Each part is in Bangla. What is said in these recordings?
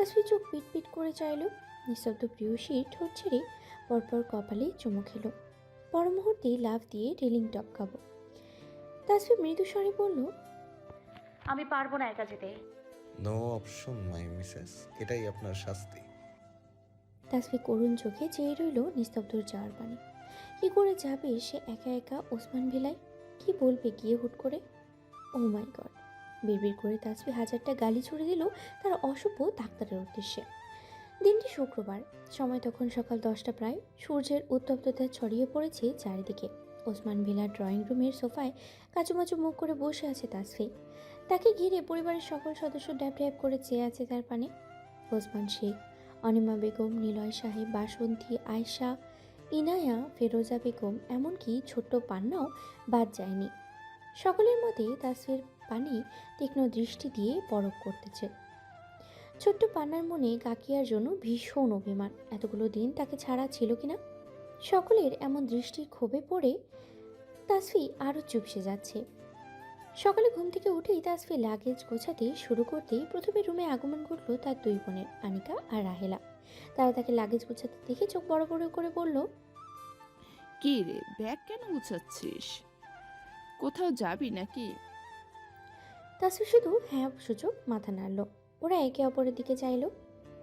তাসফি চোখ পিট করে চাইল। নিস্তব্ধ প্রিয়সীর ঠোঁট ছেড়ে পরপর কপালে চুমু খেলো। পর মুহূর্তেই লাফ দিয়ে রেলিং টপকাবো। তাসফি মৃদু স্বরে বলল, আমি পারবো না একা যেতে। নো অপশন মাই মিসেস, এটাই আপনার শাস্তি। তাসফি করুণ চোখে চেয়ে রইল নিস্তব্ধর যাওয়ার পানে। কি করে যাবে সে একা একা ওসমান ভিলায়? কি বলবে গিয়ে হুট করে? ও মাই গড! বিড়বিড় করে তাসফি হাজারটা গালি ছুড়ে দিল তার অশুভ ডাক্তারের উদ্দেশ্যে। দিনটি শুক্রবার, সময় তখন সকাল 10টা প্রায়। সূর্যের উত্তপ্ততা ছড়িয়ে পড়েছে চারিদিকে। ওসমান ভিলার ড্রয়িং রুমের সোফায় কাচুমাচু মুখ করে বসে আছে তাসফি। তাকে ঘিরে পরিবারের সকল সদস্য ড্যাব ড্যাব করে চেয়ে আছে তার পানে। ওসমান শেখ, অনিমা বেগম, নিলয় সাহেব, বাসন্তী, আয়শা, ইনায়া, ফেরোজা বেগম, এমনকি ছোট্ট পান্নাও বাদ যায়নি। সকলের মধ্যে তাসফির পানে তীক্ষ্ণ দৃষ্টি দিয়ে পরখ করতেছে। ছোট্ট পান্নার মনে কাকিয়ার জন্য ভীষণ অভিমান। এতগুলো দিন তাকে ছাড়া ছিল কিনা। সকলের এমন দৃষ্টির ক্ষোভে পড়ে তাসফি আরও চুপসে যাচ্ছে। সকালে ঘুম থেকে উঠেই তাসফি লাগেজ গোছাতে শুরু করতেই প্রথমে রুমে আগমন ঘটল তার দুই বোনের, আনিকা আর রাহেলা। তারা তাকে লাগেজ গোছাতে দেখে চোখ বড় বড় করে বলল, কি রে, ব্যাগ কেন গুছাচ্ছিস? কোথাও যাবি নাকি? তাসফি শুধু হ্যাঁ সূচক মাথা নাড়ল। ওরা একে অপরের দিকে চাইল।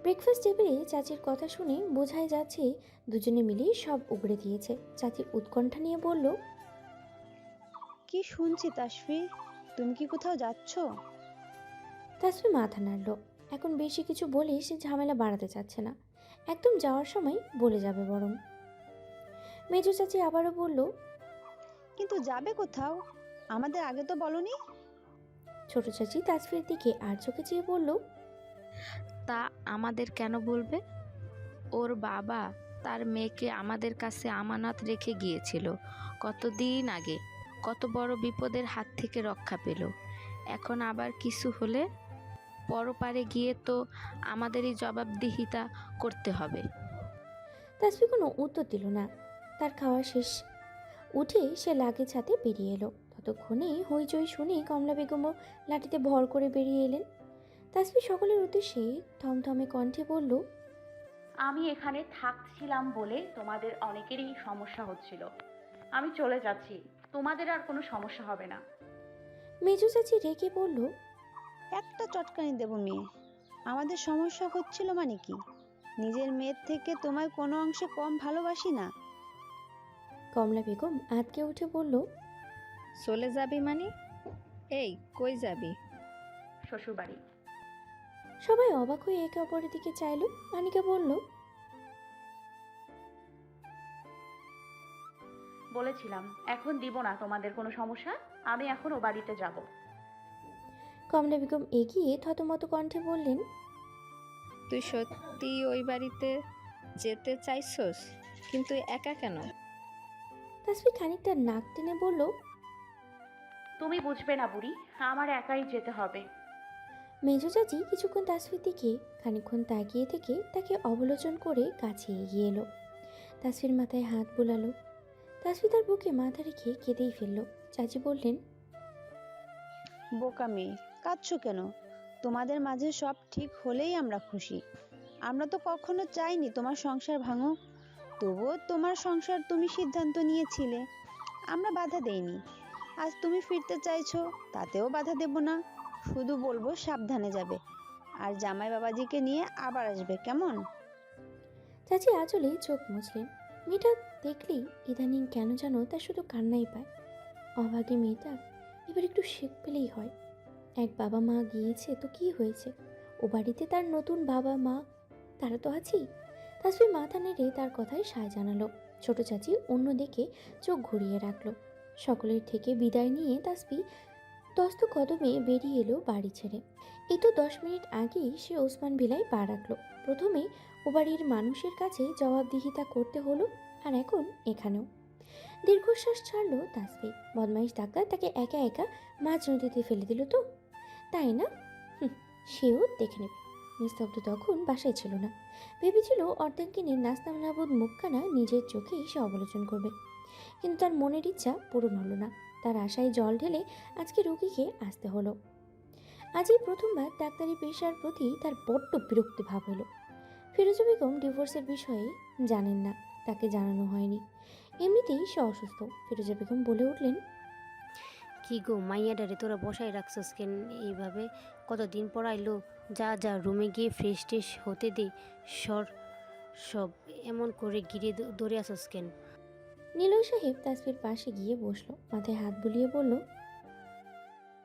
ব্রেকফাস্ট টেবিলে চাচির কথা শুনে বোঝাই যাচ্ছে দুজনে মিলে সব উগড়ে দিয়েছে। চাচি উৎকণ্ঠা নিয়ে বলল, কি শুনছি তাসফি, তুমি কি কোথাও যাচ্ছ? তাসফি মাথা নাড়ল। এখন বেশি কিছু বলে সে ঝামেলা বাড়াতে চাচ্ছে না। একদম যাওয়ার সময় বলে যাবে বরং। মেজো চাচি আবারও বলল, কিন্তু যাবে কোথাও? আমাদের আগে তো বলনি। ছোট চাচি তাসফির দিকে আর চোখে চেয়ে বলল, তা আমাদের কেন বলবে? ওর বাবা তার মেয়েকে আমাদের কাছে আমানত রেখে গিয়েছিল কতদিন আগে, কত বড় বিপদের হাত থেকে রক্ষা পেল। এখন আবার কিছু হলে পরপারে গিয়ে তো আমাদেরই জবাবদিহিতা করতে হবে। তাসফি কোনো উত্তর দিল না। তার খাওয়া শেষ। উঠে সে লাগেজ হাতে বেরিয়ে এলো। ততক্ষণে হইচই শুনে কমলা বেগমও লাঠিতে ভর করে বেরিয়ে এলেন। তাসফি সকলের উদ্দেশ্যে থমথমে কণ্ঠে বলল, আমি এখানে থাকছিলাম বলে তোমাদের অনেকেরই সমস্যা হচ্ছিল। আমি চলে যাচ্ছি, তোমাদের আর কোনো সমস্যা হবে না। মেজো চাচি রেগে বলল, একটা চটকানি দেব মেয়ে। আমাদের সমস্যা হচ্ছিল মানে কি? নিজের মেয়ের থেকে তোমায় কোনো অংশে কম ভালোবাসি না। কমলা বেগম আঁতকে উঠে বলল, চলে যাবি মানে? এই কই যাবি? শ্বশুরবাড়ি। সবাই অবাক হয়ে একে অপরের দিকে চাইল। আনিকা বলল, বলেছিলাম এখন দিব না তোমাদের কোনো সমস্যা, আমি এখন ও বাড়িতে যাব। কমলা বেগম এগিয়ে থতমত কণ্ঠে বললেন, তুই সত্যি ওই বাড়িতে যেতে চাইছস? কিন্তু একা কেন? তাসফি খানিকটা নাক টেনে বলল, তুমি বুঝবে না বুড়ি, আমার একাই যেতে হবে। মেজো চাচি কিছুক্ষণ তাসফির দিকে খানিকক্ষণ তাকিয়ে থেকে তাকে অবলোচন করে কাছে এগিয়ে এলো। তাসফির মাথায় হাত বুলালো। তাসফি তার বুকে মাথা রেখে কেঁদেই ফেলল। চাচি বললেন, বোকা মেয়ে, কাঁদছো কেন? তোমাদের মাঝে সব ঠিক হলেই আমরা খুশি। আমরা তো কখনো চাইনি তোমার সংসার ভাঙুক। তবুও তোমার সংসার তুমি সিদ্ধান্ত নিয়েছিলে, আমরা বাধা দেইনি। আজ তুমি ফিরতে চাইছো, তাতেও বাধা দেব না। শুধু বলবো সাবধানে যাবে, আর জামাই বাবাজিকে নিয়ে আবার আসবে, কেমন? চাচি আঁচলে চোখ মুছলেন। মেয়েটা দেখলেই ইদানিং কেন যেন তার শুধু কান্নাই পায়। অভাগী মেয়েটা, এবার একটু শেক পেলেই হয়। এক বাবা মা গিয়েছে তো কি হয়েছে, ও বাড়িতে তার নতুন বাবা মা তারা তো আছেই। তাসফি মাথা নেড়ে তার কথায় সায় জানালো। ছোট চাচি অন্যদিকে চোখ ঘুরিয়ে রাখলো। সকলের থেকে বিদায় নিয়ে তাসফি তস্ত কদমে বেরিয়ে এলো বাড়ি ছেড়ে। এই তো 10 মিনিট আগেই সে ওসমান ভিলায় পা রাখলো। প্রথমে ও বাড়ির মানুষের কাছে জবাবদিহিতা করতে হলো, আর এখন এখানেও। দীর্ঘশ্বাস ছাড়লো তাসফি। বদমাইশ ডাক্তার তাকে একা একা মাঝ নদীতে ফেলে দিল তো, তাই না? সেও দেখে নেবে। নিস্তব্ধ তখন বাসায় ছিল না। ভেবেছিল অর্ধাঙ্গিনীর নাস্তানাবুদ মুখখানা নিজের চোখেই সে অবলোচন করবে, কিন্তু তার মনের ইচ্ছা পূরণ হলো না। তার আশায় জল ঢেলে আজকে রোগীকে আসতে হলো। আজই প্রথমবার ডাক্তারি পেশার প্রতি তার বড্ড বিরক্তি ভাব হলো। ফিরোজা বেগম ডিভোর্সের বিষয়ে জানেন না, তাকে জানানো হয়নি। এমনিতেই সে অসুস্থ। ফিরোজা বেগম বলে উঠলেন, কি গো মাইয়াডারে তোরা বসায় রাখছস কেন এইভাবে? কতদিন পর আইলো, যা যা রুমে গিয়ে ফ্রেশ ট্রেশ হতে দে। সর সব এমন করে গিরে ধরে আসস কেন? নিলয় সাহেব তাসফির পাশে গিয়ে বসলো, মাথায় হাত বুলিয়ে বলল,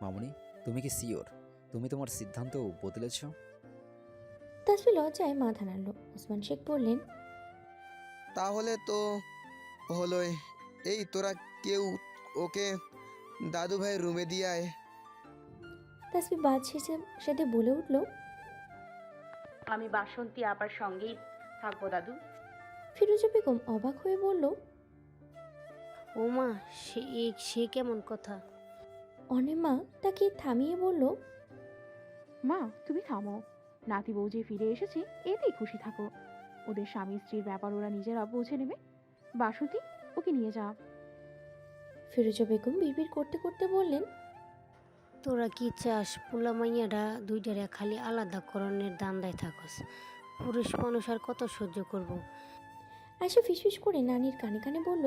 মামুনি, তুমি কি সিওর তুমি তোমার সিদ্ধান্ত বদলেছ? তাসফি লজ্জায় মাথা নাড়ল। ওসমান শেখ বললেন, তাহলে তো হলোই। এই তোরা কেউ ওকে দাদু ভাই রুমে দিয়ে আয়। তাসফি বাদ সাথে বলে উঠল, আমি বাসন্তী আপার সঙ্গেই থাকবো দাদু। ফিরোজা বেগম অবাক হয়ে বলল, ও মা, সে কেমন কথা? অনিমা তাকে থামিয়ে বলল, মা তুমি থামো, নাতি বউ যে ফিরে এসেছে এতেই খুশি থাকো। ওদের স্বামী স্ত্রীর ব্যাপার ওরা নিজেরা বুঝে নেবে। বাসন্তী, ওকে নিয়ে যা। ফিরোজা বেগম বিড়বিড় করতে করতে বললেন, তোরা কি চাস পোলা মাইয়াডা দুইটারে খালি আলাদা করণের দান্দায় থাকস? পুরুষ মানুষ আর কত সহ্য করব? আয়শা ফিসফিস করে নানির কানে কানে বলল,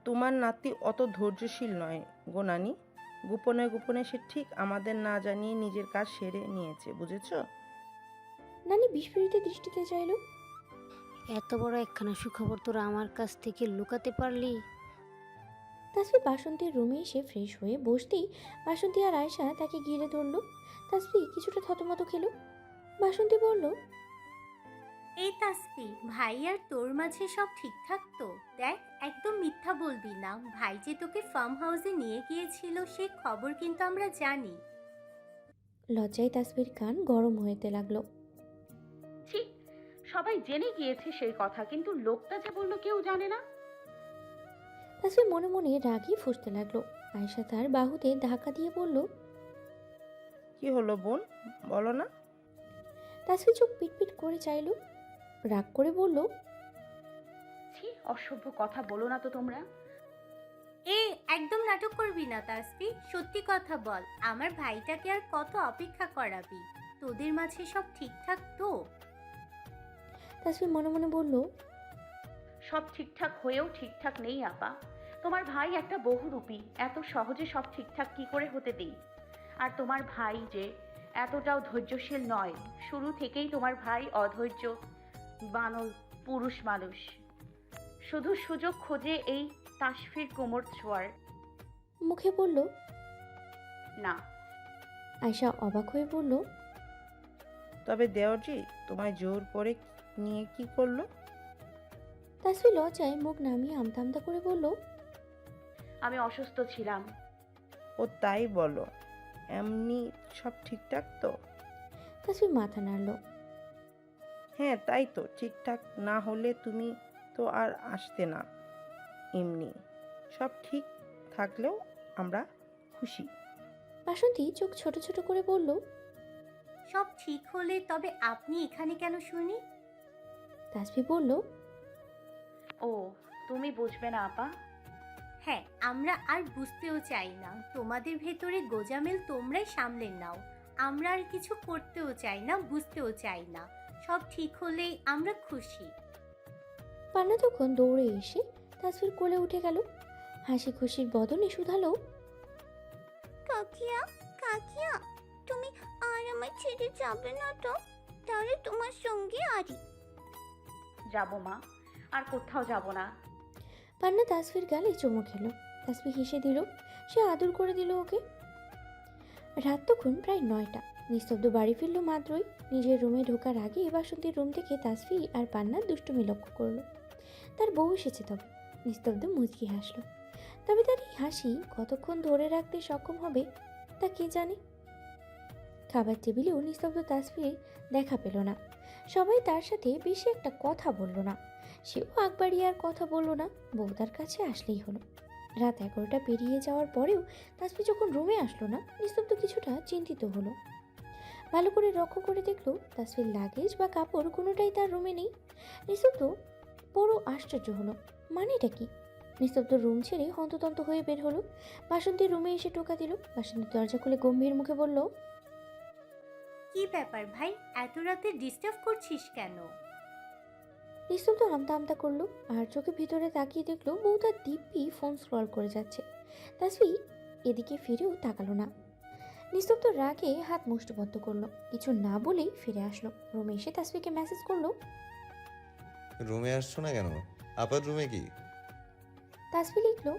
তোমার নাতি অত ধৈর্যশীল নয় গো নানি। গোপনে গোপনে সে ঠিক আমাদের না জানিয়ে নিজের কাজ সেরে নিয়েছে, বুঝেছ? নানি বিস্ফোরিত দৃষ্টিতে চাইল। এত বড় একখানা সুখবর তোরা আমার কাছ থেকে লুকাতে পারলি? তাসফি বাসন্তীর রুমে এসে ফ্রেশ হয়ে বসতেই বাসন্তী আর আয়শা তাকে ঘিরে ধরল। তাসফি কিছুটা থতমত খেল। বাসন্তী বলল, এই তাসফি, ভাই আর তোর মাঝে সব ঠিকঠাক তো? দেখ, একদম মিথ্যা বলবি না। ভাই যে তোকে ফার্ম হাউসে নিয়ে গিয়েছিল সে খবর কিন্তু আমরা জানি। লজ্জায় তাসফির কান গরম হতে লাগলো। ছি, সবাই জেনে গিয়েছে সেই কথা, কিন্তু লোকটা যে বললো কেউ জানে না। তাসফি মনে মনে রাগি ফুঁসতে লাগলো। আয়শা তার বাহুতে ধাক্কা দিয়ে বলল, কি হলো বোন, বলো না? তাসফি চোখ পিটপিট করে চাইল, রাগ করে বলল, ছি, অসভ্য কথা বলো না তো তোমরা। একদম নাটক করবি না তাসফি, সত্যি কথা বল। আমার ভাইটাকে আর কত অপেক্ষা করাবি? তোদের মাঝে সব ঠিকঠাক তো? তাসফি মনে মনে বলল, সব ঠিকঠাক হয়েও ঠিকঠাক নেই আপা। তোমার ভাই একটা বহুরূপী, এত সহজে সব ঠিকঠাক কি করে হতে দেই? আর তোমার ভাই যে এতটাও ধৈর্যশীল নয়। শুরু থেকেই তোমার ভাই অধৈর্য, বানর পুরুষ মানুষ, শুধু সুযোগ খোঁজে এই তাসফির কোমর ছোঁয়ার। মুখে বলল না। আয়শা অবাক হয়ে বলল, তবে দেওরজি তোমায় জোর করে নিয়ে কি করলো? তাসফি লজ্জায় মুখ নামিয়ে আমতা আমতা করে বলল, আমি অসুস্থ ছিলাম। ও তাই বলো? এমনি সব ঠিকঠাক তো? তাসফি মাথা নাড়ল। হ্যাঁ তাই তো, ঠিকঠাক না হলে তুমি তো আর আসতে না। এমনি সব ঠিক থাকলেও আমরা খুশি। বাসন্তী চোখ ছোট ছোট করে বলল, সব ঠিক হলে তবে আপনি এখানে কেন শুনি? তাসফি বলল, ও, তুমি বুঝবে না আপা। হ্যাঁ, আমরা আর বুঝতেও চাই না। তোমাদের ভেতরে গোজামিল তোমরাই সামলে নাও। আমরা আর কিছু করতেও চাই না, বুঝতেও চাই না। সব ঠিক হলেই আমরা খুশি। পান্না তখন দৌড়ে এসে তাসফির কোলে উঠে গেল। হাসি খুশির বদনে শুধালো, কাকিয়া, কাকিয়া, তুমি আর আমার ছেড়ে যাবে না তো? তাহলে তোমার সঙ্গে আরি। যাবো মা, আর কোথাও যাব না। পান্না তাসফির গালে চুমু খেলো। তাসফি হেসে দিল। সে আদর করে দিল ওকে। রাত তখন প্রায় 9টা। নিস্তব্ধ বাড়ি ফিরল মাত্রই। নিজের রুমে ঢোকার আগে বাসন্তীর রুম থেকে তাসফি আর পান্নার দুষ্টুমি লক্ষ্য করলো। তার বউ এসেছে। তবে নিস্তব্ধ মুচকি হাসলো। তবে তার এই হাসি কতক্ষণ ধরে রাখতে সক্ষম হবে তা কে জানে। খাবার টেবিলেও নিস্তব্ধ তাসফির দেখা পেল না। সবাই তার সাথে বেশি একটা কথা বলল না। সেও আগ বাড়িয়ে আর কথা বলল না। বউ তার কাছে আসলেই হলো। রাত 11টা পেরিয়ে যাওয়ার পরেও তাসফি যখন রুমে আসলো না, নিস্তব্ধ কিছুটা চিন্তিত হলো। ভালো করে লক্ষ্য করে দেখলো তাসফির লাগেজ বা কাপড় কোনোটাই তার রুমে নেই। নিস্তব্ধ বড় আশ্চর্য হলো। মানেটা কি? নিস্তব্ধ রুম ছেড়ে হন্ততন্ত হয়ে বের হলো। বাসন্তী রুমে এসে টোকা দিল। বাসন্তী দরজা খুলে গম্ভীর মুখে বলল, কি ব্যাপার ভাই, এত রাতে ডিস্টার্ব করছিস কেন? নিস্তব্ধ আমতা আমতা করলো আর চোখে ভিতরে তাকিয়ে দেখলো বউ তার দিব্যি ফোন স্ক্রল করে যাচ্ছে। তাসফি এদিকে ফিরেও তাকালো না। নিস্তব্ধ রাগে হাত মুষ্টিবদ্ধ করলো, কিছু না বলেই ফিরে আসলো। রুমে এসে তাসফিকে মেসেজ করলো। রুমে আসছো না কেন? আপার রুমে কি? তাসফি লিখলো,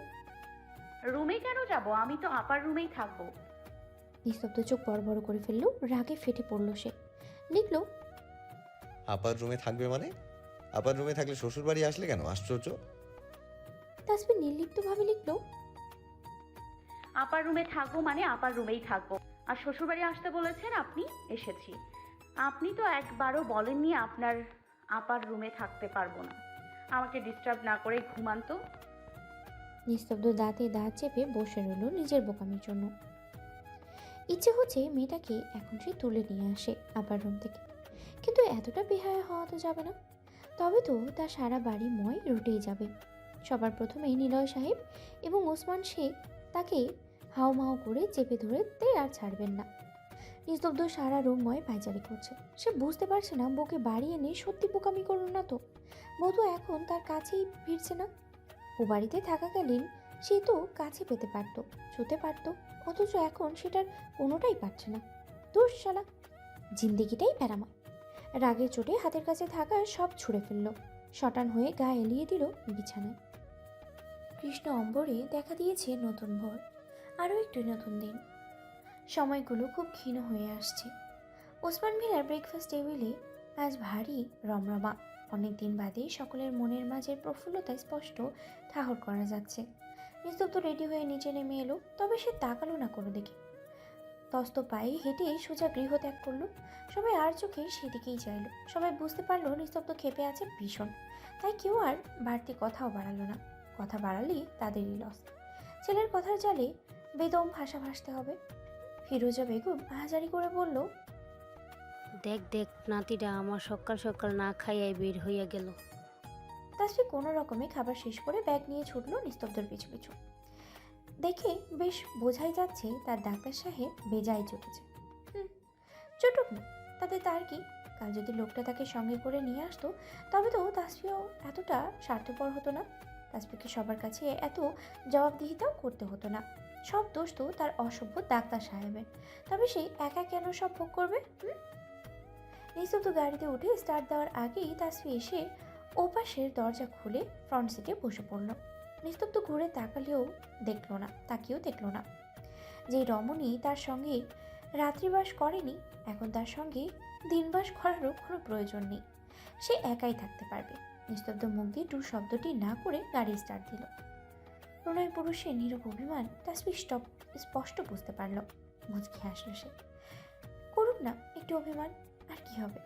রুমে কেন যাব? আমি তো আপার রুমেই থাকবো। নিস্তব্ধ চোখ বড় বড় করে ফেললো, রাগে ফেটে পড়লো সে। লিখলো, আপার রুমে থাকবে মানে? আপার রুমে থাকলে শ্বশুর বাড়ি আসলে কেন? আশ্চর্য। তাসফি নির্লিপ্তভাবে লিখলো, আপার রুমে থাকবো মানে আপার রুমেই থাকবো। আর শ্বশুরবাড়ি আসতে বলেছেন আপনি, এসেছি। আপনি তো একবারও বলেননি আপনার আপার রুমে থাকতে পারবো না। আমাকে ডিস্টার্ব না করে ঘুমান তো। নিস্তব্ধ দাঁতে দাঁত চেপে বসে রইল নিজের বোকামির জন্য। ইচ্ছে হচ্ছে মেয়েটাকে এখন সে তুলে নিয়ে আসে আপার রুম থেকে, কিন্তু এতটা বেহায়া হওয়া তো যাবে না। তবে তো তার সারা বাড়ি ময় রুটেই যাবে। সবার প্রথমেই নিলয় সাহেব এবং ওসমান শেখ তাকে হাওমাও করে চেপে ধরতে আর ছাড়বেন না। নিস্তব্ধ সারা রুমময় পায়চারি করছে। সে বুঝতে পারছে না বউকে বাড়ি এনে সত্যি বোকামি করল না তো। বউ তো এখন তার কাছেই ফিরছে না। ও বাড়িতে থাকাকালীন সে তো কাছে পেতে পারতো, ছুতে পারতো, অথচ এখন সেটার কোনোটাই পারছে না। দোষ শালা, জিন্দিগিটাই প্যারাময়। রাগের চোটে হাতের কাছে থাকা সব ছুঁড়ে ফেলল, শটান হয়ে গা এলিয়ে দিল বিছানায়। কৃষ্ণ অম্বরে দেখা দিয়েছে নতুন ভোর, আরও একটু নতুন দিন। সময়গুলো খুব ক্ষীণ হয়ে আসছে। ওসমান ভিলার ব্রেকফাস্ট টেবিলে আজ ভারী রমরমা। অনেক দিন বাদে সকলের মনের মাঝের প্রফুল্লতা স্পষ্ট ঠাহর করা যাচ্ছে। নিস্তব্ধ রেডি হয়ে নিচে নেমে এলো, তবে সে তাকালো না কোনো দিকে। তস্ত পায়ে হেঁটে সোজা গৃহ ত্যাগ করলো। সবাই আর চোখে সেদিকেই চাইলো। সবাই বুঝতে পারলো নিস্তব্ধ ক্ষেপে আছে ভীষণ, তাই কেউ আর বাড়তি কথাও বাড়ালো না। কথা বাড়ালেই তাদেরই লস। ছেলের কথার জালে বেদম ভাষা ভাসতে হবে। ফিরোজা বেগম আহাজারি করে বলল, দেখ দেখ, নাতিটা আমার সকাল সকাল না খাইয়াই বের হইয়া গেল। তাসফি কোনো রকমে খাবার শেষ করে ব্যাগ নিয়ে ছুটলো নিস্তব্ধর পিছু পিছু। দেখে বেশ বোঝাই যাচ্ছে তার ডাক্তার সাহেব বেজায় চটেছে। চটুক না, তাতে তার কি? কাল যদি লোকটা তাকে সঙ্গে করে নিয়ে আসতো তবে তো তাসফিও এতটা স্বার্থপর হতো না। তাসফিকে সবার কাছে এত জবাবদিহিতাও করতে হতো না। সব দোষ তো তার অসভ্য ডাক্তার সাহেবের। তবে সে একা কেন সব ভোগ করবে? নিস্তব্ধ গাড়িতে উঠে স্টার্ট দেওয়ার আগেই তাসফি এসে ওপাশের দরজা খুলে ফ্রন্ট সিটে বসে পড়ল। নিস্তব্ধ ঘুরে তাকিয়েও দেখলো না। যে রমণী তার সঙ্গে রাত্রিবাস করেনি, এখন তার সঙ্গে দিনবাস করারও কোনো প্রয়োজন নেই। সে একাই থাকতে পারবে। নিস্তব্ধ মুখ দিয়ে টু শব্দটি না করে গাড়ি স্টার্ট দিল। প্রণয় পুরুষের নীরব অভিমান তাসফি স্পষ্ট বুঝতে পারল। মুচকি হাসল সে। করুক না একটু অভিমান, আর কি হবে?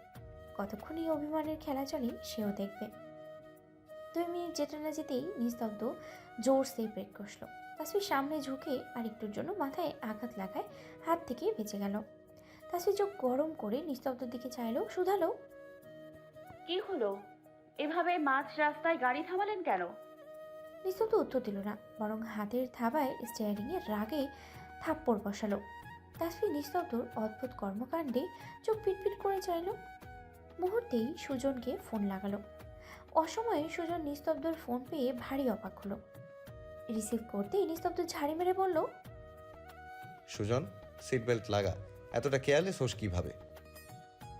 কতক্ষণ এই অভিমানের খেলা চলে সেও দেখবে। 2 মিনিট যেতে না যেতেই নিস্তব্ধ জোরসে ব্রেক কষল। তাসফি সামনে ঝুঁকে আর একটুর জন্য মাথায় আঘাত লাগায় হাত থেকে বেঁচে গেল। তাসফি চোখ গরম করে নিস্তব্ধর দিকে চাইলো, শুধালো, কি হলো? এভাবে মাঝ রাস্তায় গাড়ি থামালেন কেন? নিস্তব্ধ উত্তর দিল না, বরং হাতের থাবায় স্টিয়ারিংয়ে রাগে থাপ্পড় বসালো। তাসফি নিস্তব্ধর অদ্ভুত কর্মকাণ্ডে চোখ পিটপিট করে চাইল। মুহূর্তেই সুজনকে ফোন লাগালো। অসময়ে সুজন নিস্তব্ধর ফোন পেয়ে ভারী অবাক হলো। রিসিভ করতেই নিস্তব্ধ ঝাড়ি মেরে বলল, সুজন, সিট বেল্ট লাগা। এতটা কেয়ারলেস হোস কিভাবে?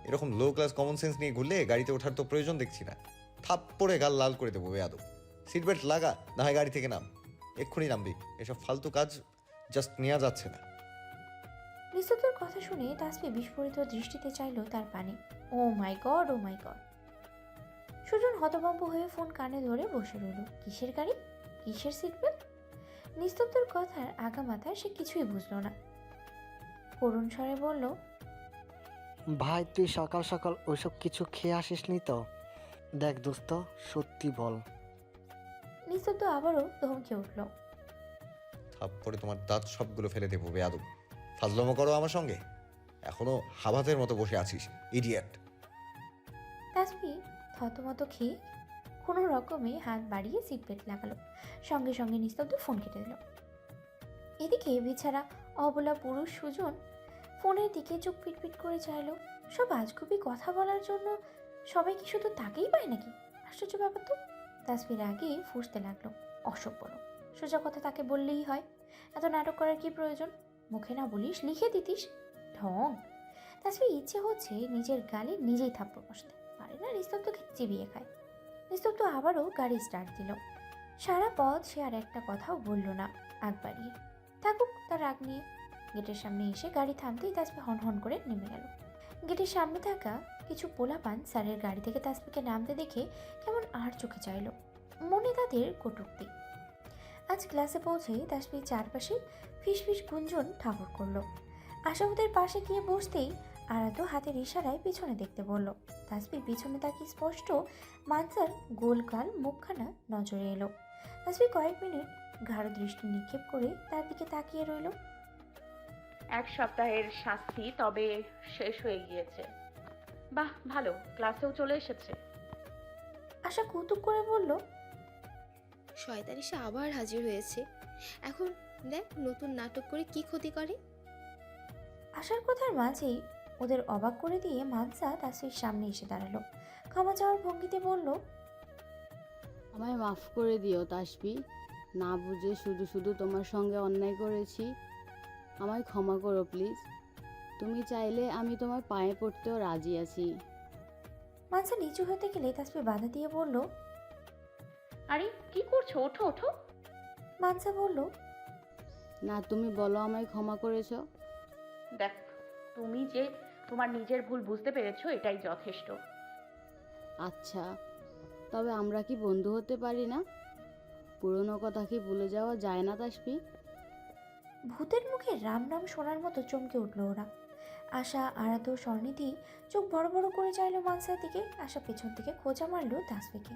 এরকম লো ক্লাস কমন সেন্স নিয়ে ঘুরলে গাড়িতে ওঠার তো প্রয়োজন দেখছি না। থাপ্পড়ে গাল লাল করে দেবো বেয়াদব। সিট বেল্ট লাগা, না হয় গাড়ি থেকে নাম। এক্ষুনি নামবি। এসব ফালতু কাজ জাস্ট নেওয়া যাচ্ছে না। নিস্তব্ধর কথা শুনে তাসফি বিস্ফোরিত দৃষ্টিতে চাইল তার পানে। ও মাই গড, ও মাই গড। সুজন হতভম্ব হয়ে ফোন কানে ধরে বসে রইল। কিসের গাড়ি, কিসের সিট বেল্ট? নিস্তব্ধর কথার আগা মাথায় সে কিছুই বুঝলো না। করুণ স্বরে বলল, ভাই তুই সকাল সকাল ওইসব কিছু খেয়ে আসিসনি তো? দেখ দোস্ত, সত্যি বল। নিস্তব্ধ আবারও ধমকে উঠল। থাপ্পড়ে তোমার দাঁত সবগুলো ফেলে দেবো বেয়াদব। ফাজলামো করো আমার সঙ্গে? এখনো হাবাতের মতো বসে আছিস, ইডিয়েট। তাসফি থতমত খেয়ে কোনো রকমে হাত বাড়িয়ে সিট বেল্ট লাগালো। সঙ্গে সঙ্গে নিস্তব্ধ ফোন কেটে দিল। এদিকে বেচারা অবলা পুরুষ সুজন ফোনের দিকে চোখ পিটপিট করে চাইলো। সব আজগুবি কথা বলার জন্য সবাই কি শুধু তাকেই পায় নাকি? আশ্চর্য ব্যাপার তো। তাসফির আগে ফুঁসতে লাগলো, অসভ্য লোক, সোজা কথা তাকে বললেই হয়, এত নাটক করার কি প্রয়োজন? মুখে না বলিস লিখে দিতিস, ঢং। তাসফির ইচ্ছে হচ্ছে নিজের গালে নিজেই থাপ্পড় বসতে, পারে না নিস্তব্ধকে চিবিয়ে খায়। নিস্তব্ধ আবারও গাড়ি স্টার্ট দিল। সারা পথ সে আর একটা কথাও বলল না আগ বাড়িয়ে। থাকুক তার রাগ নিয়ে। গেটের সামনে এসে গাড়ি থামতেই তাসফি হন হন করে নেমে গেল। গেটের সামনে থাকা কিছু পোলাপান স্যারের গাড়ি থেকে তাসফিকে নামতে দেখে কেমন আর চোখে চাইল, মনে তাদের কটূক্তি। আজ ক্লাসে পৌঁছেই তাসফির চারপাশে ফিসফিস গুঞ্জন ঠাকুর করলো। আশা ওদের পাশে গিয়ে বসতেই আরাধ্য হাতের ইশারায় পিছনে দেখতে বলল। তাসফির পিছনে তাকে স্পষ্ট মানসার গোলগাল মুখখানা নজরে এলো। তাসফি কয়েক মিনিট গাঢ় দৃষ্টি নিক্ষেপ করে তার দিকে তাকিয়ে রইল। 1 সপ্তাহের শাস্তি তবে শেষ হয়ে গিয়েছে। বাহ, ভালো, ক্লাসেও চলে এসেছে। আশা কৌতুক করে বলল, শয়তান এসে আবার হাজির হয়েছে। এখন দেখ নতুন নাটক করে কি ক্ষতি করে। আশার কথার মাঝেই ওদের অবাক করে দিয়ে মানসা তাসফির সামনে এসে দাঁড়ালো। ক্ষমা চাওয়ার ভঙ্গিতে বলল, আমায় মাফ করে দিও তাসফি, না বুঝে শুধু শুধু তোমার সঙ্গে অন্যায় করেছি, আমায় ক্ষমা করো প্লিজ। তুমি চাইলে আমি তোমার পায়ে পড়তেও রাজি আছি। মানসা নিচু হতে গেলে তাসফি বাধা দিয়ে বলল, আরে কি করছো, ওঠো ওঠো। মানসা বলল, না তুমি বলো আমায় ক্ষমা করেছো। দেখ, তুমি যে তোমার নিজের ভুল বুঝতে পেরেছো এটাই যথেষ্ট। আচ্ছা, তবে আমরা কি বন্ধু হতে পারি না? পুরনো কথা কি ভুলে যাওয়া যায় না তাসফি? ভূতের মুখে রাম নাম শোনার মতো চমকে উঠল ওরা। আশা, আরাধ্য, স্বর্ণিধি চোখ বড় বড় করে চাইলো মানসার দিকে। আশা পেছন থেকে খোঁচা মারল তাসফিকে।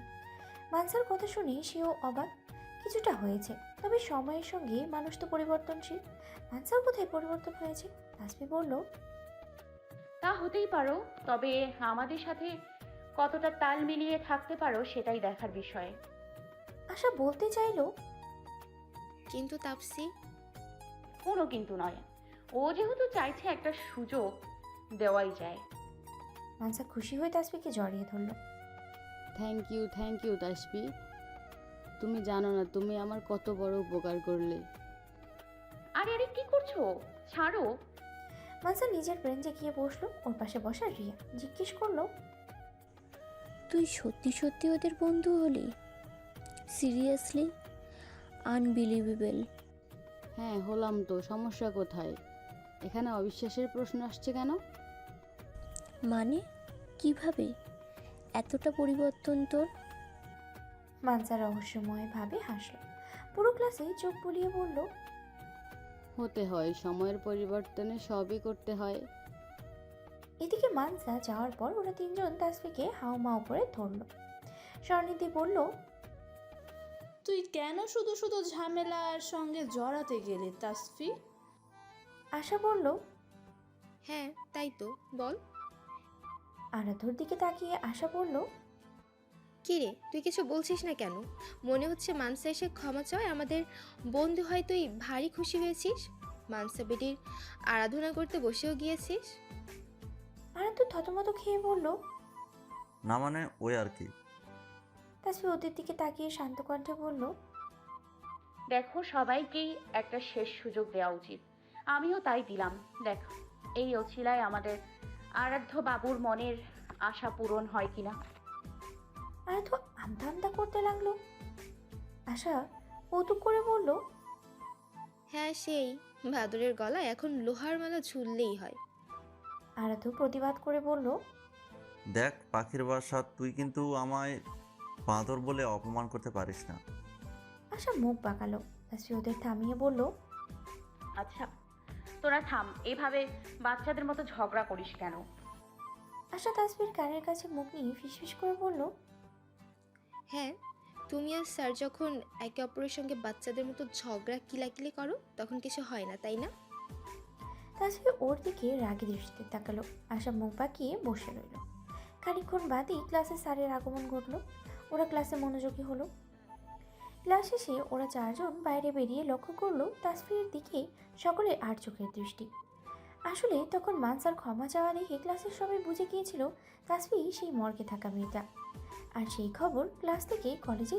মানসার কথা শুনে সেও অবাক। কিছুটা হয়েছে, তবে সময়ের সঙ্গে মানুষ তো পরিবর্তনশীল। মানসাও কোথায় পরিবর্তন হয়েছে? তাসফি বলল, তা হতেই পারো, তবে আমাদের সাথে কতটা তাল মিলিয়ে থাকতে পারো সেটাই দেখার বিষয়। আশা বলতে চাইলো, কিন্তু তাপসি। কোনো কিন্তু নয়, ও যেহেতু চাইছে একটা সুযোগ দেওয়াই যায়। মানসা খুশি হয়ে তাসফিকে জড়িয়ে ধরল। থ্যাংক ইউ তাসফি, তুমি জানো না তুমি আমার কত বড় উপকার করলে। আরে আরে কি করছো, ছাড়ো। মানসা নিজের বেঞ্চে গিয়ে বসলো। ওর পাশে বসা রিয়া জিজ্ঞেস করলো, তুই সত্যি সত্যি ওদের বন্ধু হলি? সিরিয়াসলি? আনবিলিভেবল। হ্যাঁ হলাম তো, সমস্যা কোথায়? এখানে অবিশ্বাসের প্রশ্ন আসছে কেন? মানে কিভাবে এতটা পরিবর্তন তোর? মানসা রহস্যময় ভাবে হাসলো। পুরো ক্লাসে চোখ বুলিয়ে বলল, হতে হয়, সময়ের পরিবর্তনে সবই করতে হয়। এদিকে মানসা যাওয়ার পর ওরা তিনজন তাসফিকে হাউমাউ করে ধরল। স্বর্ণিধি বলল, তুই কেন শুধু শুধু ঝামেলার সঙ্গে জড়াতে গেলে তাসফি? আশা বলল, হ্যাঁ তাই তো, বল। আরাধ্যর দিকে তাকিয়ে আশা বলল, কি রে, তুই কিছু বলছিস না কেন? মনে হচ্ছে মানসা এসে ক্ষমা চায় আমাদের বন্ধু হয়, তুই ভারী খুশি হয়েছিস। মানসা বেটির আরাধনা করতে বসেও গিয়েছিস। আরাধ্য থতমত খেয়ে বলল, না মানে ওই আর কি। তাসফি ওদের দিকে তাকিয়ে শান্ত কণ্ঠে বলল, দেখো, সবাইকেই একটা শেষ সুযোগ দেওয়া উচিত, আমিও তাই দিলাম। দেখ, এই অছিলায় আমাদের আরাধ্য বাবুর মনের আশা পূরণ হয় কিনা। আরাধ্য আমতা আমতা করতে লাগলো। আশা কৌতুক করে বলল, হ্যাঁ সেই ভাদরের গলায় এখন লোহার মালা ঝুললেই হয়। আরাধ্য প্রতিবাদ করে বলল, দেখ পাখির বাসা, তুই কিন্তু আমায় বাঁদর বলে অপমান করতে পারিস না। আশা মুখ বাঁকালো। তাসফি ওদের থামিয়ে বলল, আচ্ছা তোরা থাম, এভাবে বাচ্চাদের মতো ঝগড়া করিস কেন? আশা তাসফির কানের কাছে মুখ নিয়ে ফিসফিস করে বলল, হ্যাঁ, তুমি আর স্যার যখন একে অপরের সঙ্গে বাচ্চাদের মতো ঝগড়া কিলাকিলি করো তখন কিছু হয় না, তাই না? তাসফি ওর দিকে রাগী দৃষ্টিতে তাকালো। আশা মুখ বাঁকিয়ে বসে রইল। খানিকক্ষণ বাদেই ক্লাসে স্যারের আগমন ঘটল। ওরা ক্লাসে মনোযোগী হলো। ক্লাস শেষে ওরা চারজন বাইরে বেরিয়ে লক্ষ্য করলো তাসফিরের দিকে সকলের আর চোখের দৃষ্টি। আসলে তখন মানসার ক্ষমা চাওয়া দেখে ক্লাসের সবাই বুঝে গিয়েছিল তাসফি সেই মর্গে থাকা মেয়েটা, আর সেই খবর ক্লাস থেকে কলেজে